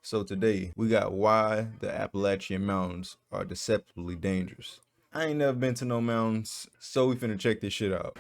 So today we got why the Appalachian Mountains are deceptively dangerous. I ain't never been to no mountains, so we finna check this shit out.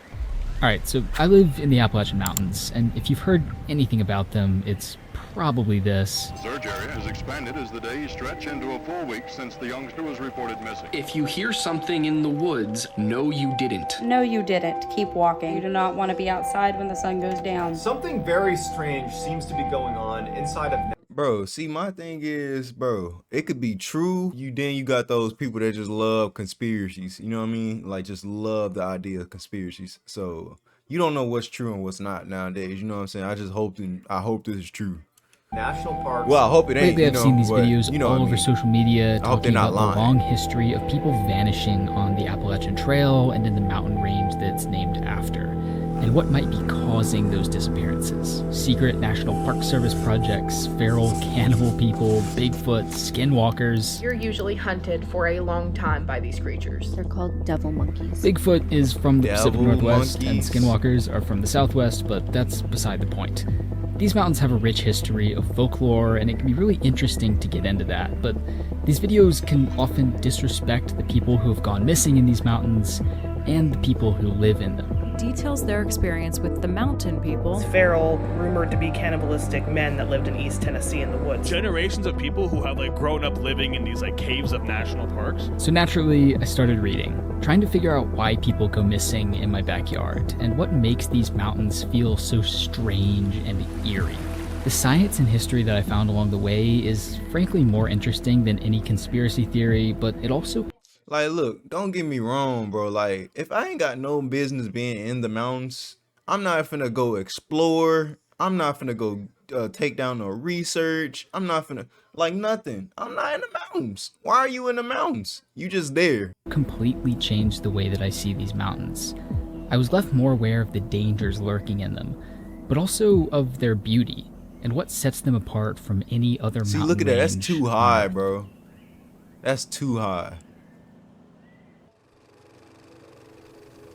Alright, so I live in the Appalachian Mountains, and if you've heard anything about them, it's probably this. Search area has expanded as the days stretch into a full week since the youngster was reported missing. If you hear something in the woods, no you didn't. No, you didn't. Keep walking. You do not want to be outside when the sun goes down. Something very strange seems to be going on inside of... Bro, see, my thing is, bro, it could be true. You got those people that just love conspiracies. You know what I mean? Like, just love the idea of conspiracies. So you don't know what's true and what's not nowadays. You know what I'm saying? I hope this is true. National parks. Well, I hope it ain't. Lately, I've seen these videos all over mean? social media talking about lying. the long history of people vanishing on the Appalachian Trail and in the mountain range that's named after, and what might be causing those disappearances. Secret National Park Service projects, feral cannibal people, Bigfoot, skinwalkers. You're usually hunted for a long time by these creatures. They're called devil monkeys. Bigfoot is from the Pacific Northwest, and monkeys. skinwalkers are from the Southwest, but that's beside the point. These mountains have a rich history of folklore, and it can be really interesting to get into that, but these videos can often disrespect the people who have gone missing in these mountains and the people who live in them. Details their experience with the mountain people. Feral, rumored to be cannibalistic men that lived in East Tennessee in the woods. Generations of people who have grown up living in these caves of national parks. So naturally, I started reading, trying to figure out why people go missing in my backyard and what makes these mountains feel so strange and eerie. The science and history that I found along the way is frankly more interesting than any conspiracy theory, but it also... Like, look, don't get me wrong, bro. Like, if I ain't got no business being in the mountains, I'm not finna go explore. I'm not finna go take down no research. I'm not finna, like, nothing. I'm not in the mountains. Why are you in the mountains? You just there. completely changed the way that I see these mountains. I was left more aware of the dangers lurking in them, but also of their beauty and what sets them apart from any other mountain. See, look at that. That's range too on high, Earth. bro. That's too high.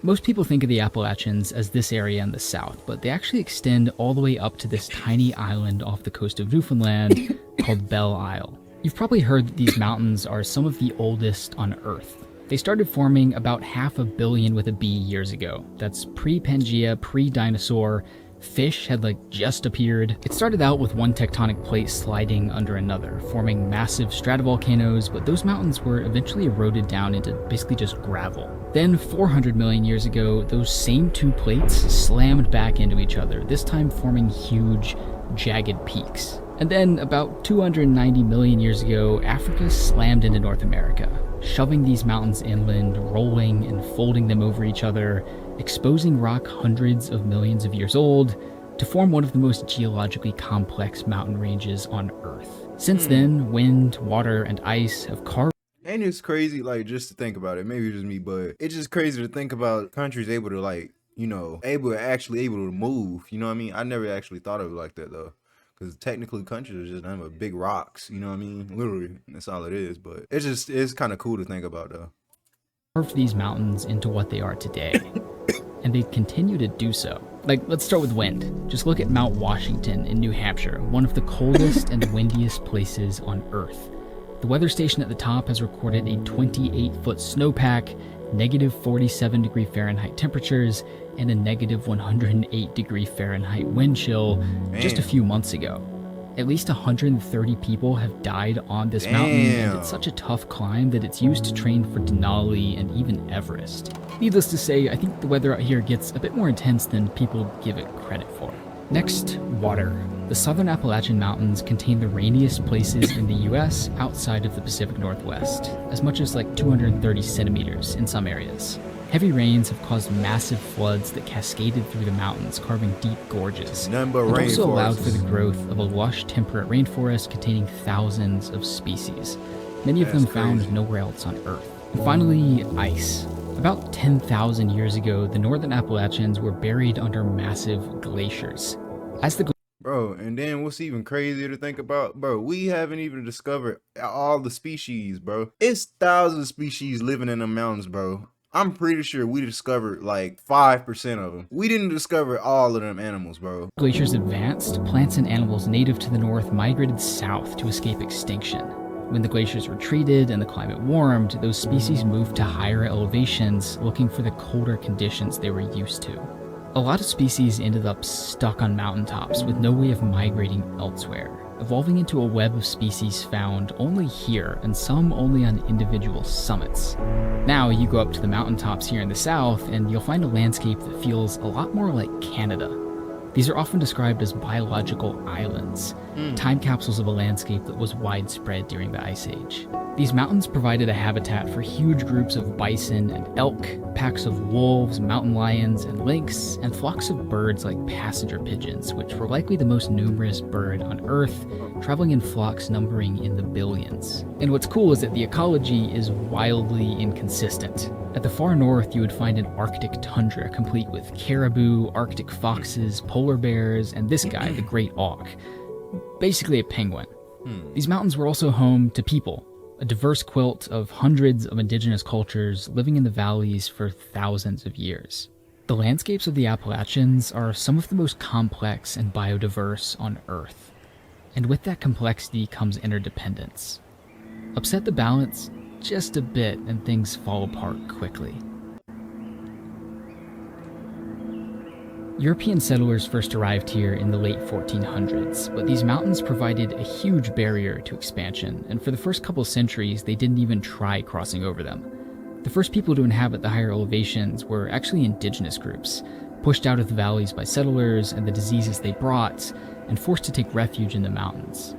Most people think of the Appalachians as this area in the south, but they actually extend all the way up to this tiny island off the coast of Newfoundland called Belle Isle. You've probably heard that these mountains are some of the oldest on Earth. They started forming about 500 million with a B years ago. That's pre-Pangea, pre-dinosaur. Fish had just appeared. It started out with one tectonic plate sliding under another, forming massive stratovolcanoes, but those mountains were eventually eroded down into basically just gravel. Then 400 million years ago, those same two plates slammed back into each other, this time forming huge, jagged peaks. And then about 290 million years ago, Africa slammed into North America, shoving these mountains inland, rolling and folding them over each other, exposing rock hundreds of millions of years old to form one of the most geologically complex mountain ranges on Earth. Since then, wind, water, and ice have carved. Ain't it crazy, like, just to think about it? Maybe it's just me, but it's just crazy to think about countries able to, able to move. You know what I mean? I never actually thought of it like that, though. Because technically countries are just nothing but big rocks. You know what I mean? Literally, that's all it is. But it's kind of cool to think about, though. Carved these mountains into what they are today. And they continue to do so. Let's start with wind. Just look at Mount Washington in New Hampshire, one of the coldest and windiest places on Earth. The weather station at the top has recorded a 28-foot snowpack, negative 47 degree Fahrenheit temperatures, and a negative 108 degree Fahrenheit wind chill just a few months ago. At least 130 people have died on this mountain, and it's such a tough climb that it's used to train for Denali and even Everest. Needless to say, I think the weather out here gets a bit more intense than people give it credit for. Next, water. The southern Appalachian Mountains contain the rainiest places in the US outside of the Pacific Northwest, as much as 230 centimeters in some areas. Heavy rains have caused massive floods that cascaded through the mountains, carving deep gorges. Nothing but It also allowed rainforests. for the growth of a lush temperate rainforest containing thousands of species, many of them That's found crazy. nowhere else on Earth. And finally, ice. About 10,000 years ago, the northern Appalachians were buried under massive glaciers. As the Bro, and then what's even crazier to think about, bro, we haven't even discovered all the species, bro. It's thousands of species living in the mountains, bro. I'm pretty sure we discovered like 5% of them. We didn't discover all of them animals, bro. Glaciers advanced, plants and animals native to the north migrated south to escape extinction. When the glaciers retreated and the climate warmed, those species moved to higher elevations, looking for the colder conditions they were used to. A lot of species ended up stuck on mountaintops with no way of migrating elsewhere, evolving into a web of species found only here and some only on individual summits. Now you go up to the mountaintops here in the south and you'll find a landscape that feels a lot more like Canada. These are often described as biological islands, time capsules of a landscape that was widespread during the Ice Age. These mountains provided a habitat for huge groups of bison and elk, packs of wolves, mountain lions, and lynx, and flocks of birds like passenger pigeons, which were likely the most numerous bird on Earth, traveling in flocks numbering in the billions. And what's cool is that the ecology is wildly inconsistent. At the far north, you would find an Arctic tundra complete with caribou, Arctic foxes, polar bears, and this guy, the great auk. Basically a penguin. These mountains were also home to people, a diverse quilt of hundreds of indigenous cultures living in the valleys for thousands of years. The landscapes of the Appalachians are some of the most complex and biodiverse on Earth. And with that complexity comes interdependence. Upset the balance just a bit and things fall apart quickly. European settlers first arrived here in the late 1400s, but these mountains provided a huge barrier to expansion, and for the first couple centuries they didn't even try crossing over them. The first people to inhabit the higher elevations were actually indigenous groups, pushed out of the valleys by settlers and the diseases they brought, and forced to take refuge in the mountains.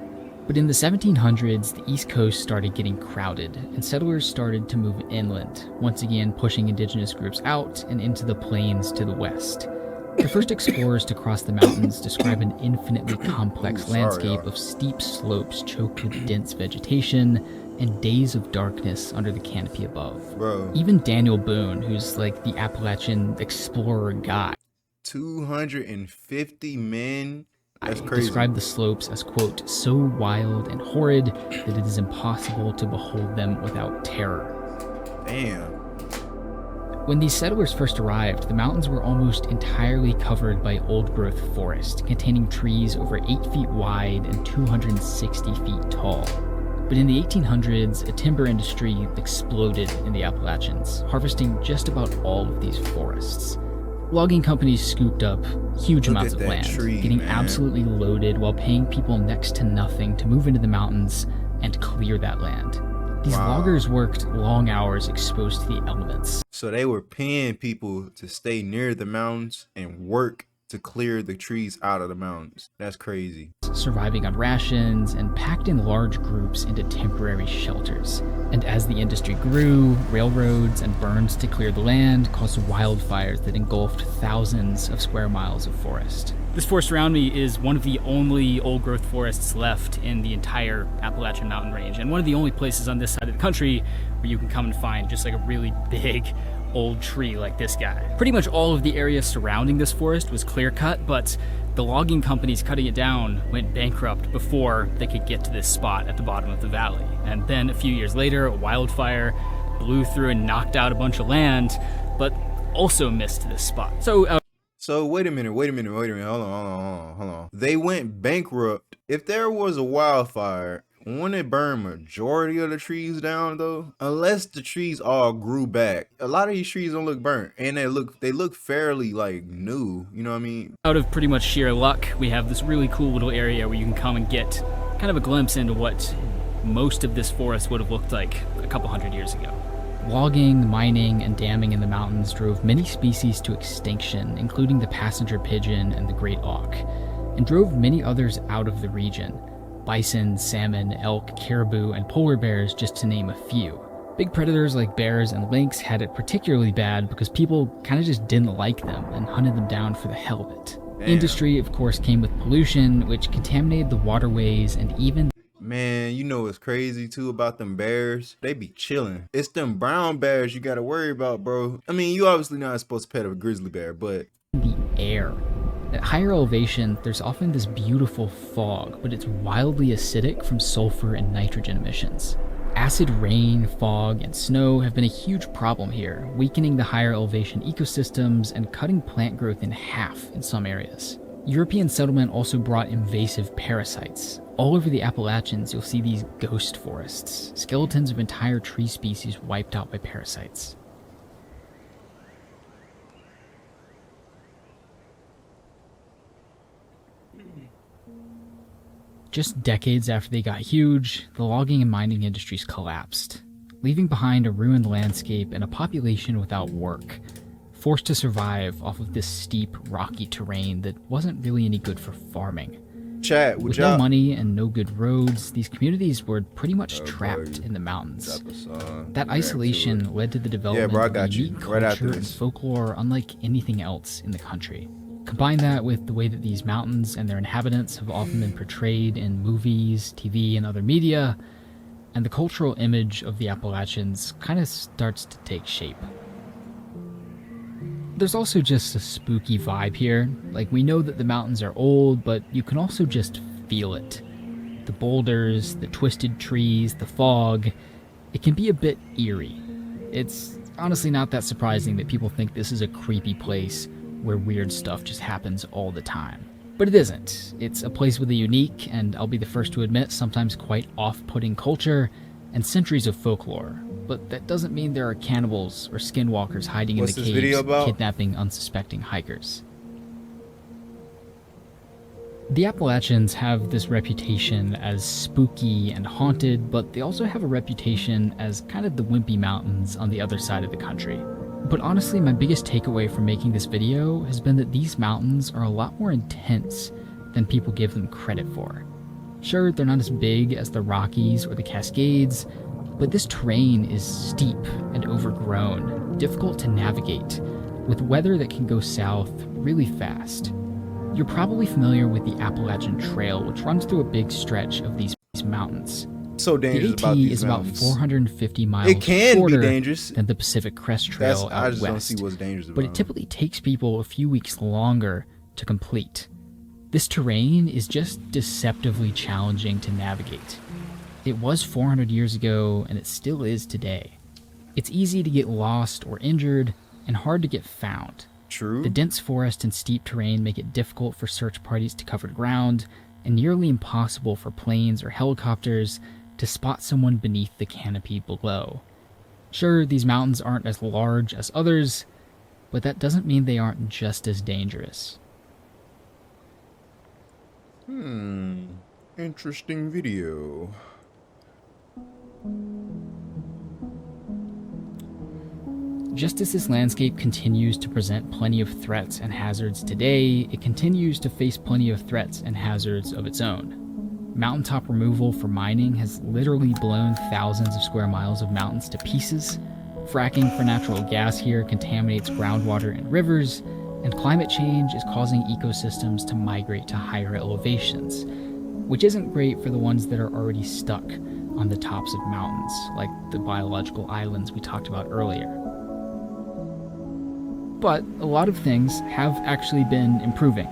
But in the 1700s, the East Coast started getting crowded, and settlers started to move inland, once again pushing indigenous groups out and into the plains to the west. The first explorers to cross the mountains describe an infinitely complex landscape of steep slopes choked with dense vegetation and days of darkness under the canopy above. Bro. Even Daniel Boone, who's like the Appalachian explorer guy, 250 men? That's crazy. Described the slopes as, quote, so wild and horrid that it is impossible to behold them without terror. Damn. When these settlers first arrived, the mountains were almost entirely covered by old-growth forest, containing trees over 8 feet wide and 260 feet tall. But in the 1800s, a timber industry exploded in the Appalachians, harvesting just about all of these forests. Logging companies scooped up huge amounts of land, getting absolutely loaded while paying people next to nothing to move into the mountains and clear that land. These loggers worked long hours exposed to the elements. So they were paying people to stay near the mountains and work to clear the trees out of the mountains. That's crazy. Surviving on rations and packed in large groups into temporary shelters. And as the industry grew, railroads and burns to clear the land caused wildfires that engulfed thousands of square miles of forest. This forest around me is one of the only old-growth forests left in the entire Appalachian mountain range, and one of the only places on this side of the country where you can come and find just like a really big old tree like this guy. Pretty much all of the area surrounding this forest was clear-cut, but the logging companies cutting it down went bankrupt before they could get to this spot at the bottom of the valley. And then a few years later, a wildfire blew through and knocked out a bunch of land, but also missed this spot. So wait a minute, hold on. They went bankrupt. If there was a wildfire, wouldn't it burn majority of the trees down though? Unless the trees all grew back. A lot of these trees don't look burnt, and they look fairly like new, you know what I mean? Out of pretty much sheer luck, we have this really cool little area where you can come and get kind of a glimpse into what most of this forest would have looked like a couple hundred years ago. Logging, mining, and damming in the mountains drove many species to extinction, including the passenger pigeon and the great auk, and drove many others out of the region. Bison, salmon, elk, caribou, and polar bears, just to name a few. Big predators like bears and lynx had it particularly bad because people kind of just didn't like them and hunted them down for the hell of it. Damn. Industry, of course, came with pollution, which contaminated the waterways and even... Man, you know what's crazy too about them bears? They be chilling. It's them brown bears you gotta worry about, bro. I mean, you obviously not supposed to pet a grizzly bear, but... The air. At higher elevation, there's often this beautiful fog, but it's wildly acidic from sulfur and nitrogen emissions. Acid rain, fog, and snow have been a huge problem here, weakening the higher elevation ecosystems and cutting plant growth in half in some areas. European settlement also brought invasive parasites. All over the Appalachians, you'll see these ghost forests, skeletons of entire tree species wiped out by parasites. Just decades after they got huge, the logging and mining industries collapsed, leaving behind a ruined landscape and a population without work, forced to survive off of this steep, rocky terrain that wasn't really any good for farming. With no money and no good roads, these communities were pretty much trapped in the mountains. That isolation led to the development of a unique culture and folklore unlike anything else in the country. Combine that with the way that these mountains and their inhabitants have often been portrayed in movies, TV, and other media, and the cultural image of the Appalachians kind of starts to take shape. There's also just a spooky vibe here. Like, we know that the mountains are old, but you can also just feel it. The boulders, the twisted trees, the fog, it can be a bit eerie. It's honestly not that surprising that people think this is a creepy place where weird stuff just happens all the time. But it isn't. It's a place with a unique, and I'll be the first to admit, sometimes quite off-putting culture and centuries of folklore. But that doesn't mean there are cannibals or skinwalkers hiding in the caves, kidnapping unsuspecting hikers. The Appalachians have this reputation as spooky and haunted, but they also have a reputation as kind of the wimpy mountains on the other side of the country. But honestly, my biggest takeaway from making this video has been that these mountains are a lot more intense than people give them credit for. Sure, they're not as big as the Rockies or the Cascades, but this terrain is steep and overgrown, difficult to navigate, with weather that can go south really fast. You're probably familiar with the Appalachian Trail, which runs through a big stretch of these mountains. So dangerous the AT about these is mountains. About 450 miles it can shorter be dangerous than the Pacific Crest Trail I out just west. don't see what's dangerous about but it typically takes people a few weeks longer to complete. This terrain is just deceptively challenging to navigate. It was 400 years ago, and it still is today. It's easy to get lost or injured, and hard to get found. True. The dense forest and steep terrain make it difficult for search parties to cover ground, and nearly impossible for planes or helicopters to spot someone beneath the canopy below. Sure, these mountains aren't as large as others, but that doesn't mean they aren't just as dangerous. Interesting video. Just as this landscape continues to present plenty of threats and hazards today, it continues to face plenty of threats and hazards of its own. Mountaintop removal for mining has literally blown thousands of square miles of mountains to pieces. Fracking for natural gas here contaminates groundwater and rivers, and climate change is causing ecosystems to migrate to higher elevations, which isn't great for the ones that are already stuck on the tops of mountains, like the biological islands we talked about earlier. But a lot of things have actually been improving.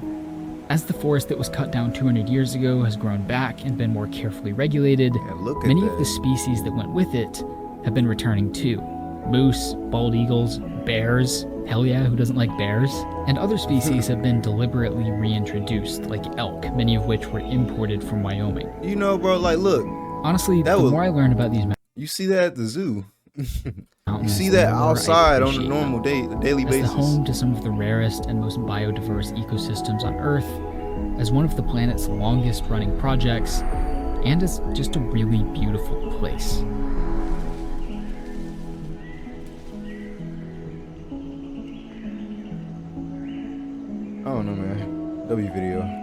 As the forest that was cut down 200 years ago has grown back and been more carefully regulated, many of the species that went with it have been returning too. Moose, bald eagles, bears, hell yeah, who doesn't like bears? And other species have been deliberately reintroduced, like elk, many of which were imported from Wyoming. You know, bro, like, look. Honestly, the more I learn about these mountains... You see that at the zoo. You see that outside on a normal daily basis. As the home to some of the rarest and most biodiverse ecosystems on Earth, as one of the planet's longest running projects, and as just a really beautiful place. I don't know, man. W video.